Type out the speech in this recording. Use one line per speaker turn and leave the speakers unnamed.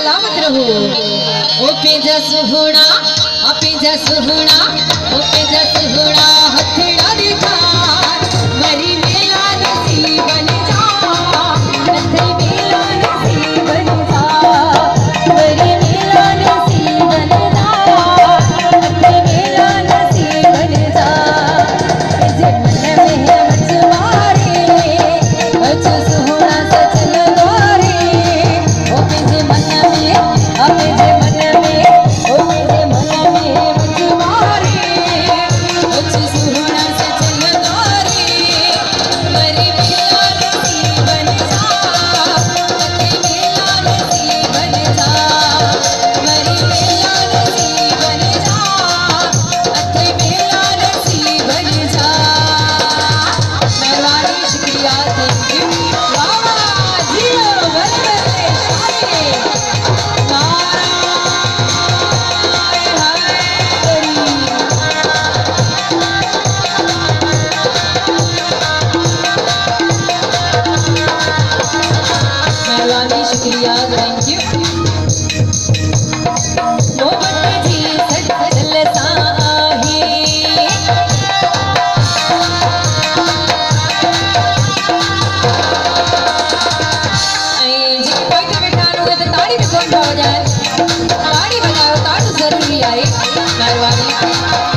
सलामत रहो। ओ पे जस होना आपे जस होना ओ पे जस होना हथड़ा दिखा मरी मेला नसीब बन जा हथई मेला नसीब बन जा मरी मेला नसीब बन जा हथई मेला नसीब बन जा जे मन में मच मारे अच सोहना सचल द्वारे ओ पे जे मन में आपे जे मन में ओ पे जे मन में मच मारे अच सोहना सचल द्वारे मरी मेला नसीब बन जा हथई मेला नसीब बन जा मरी मेला नसीब बन जा हथई मेला नसीब बन जा। मेहरबानी शुक्रिया थैंक यू वाह जियो बल्ले शाये नारायण हरि मेहरबानी शुक्रिया थैंक यू मोहब्बत जी सचल साही जी कोई तो बैठानो है तो ताड़ी भी कौन हो जाए ताड़ी बजाओ ताड़ जरूरी आए मेहरबानी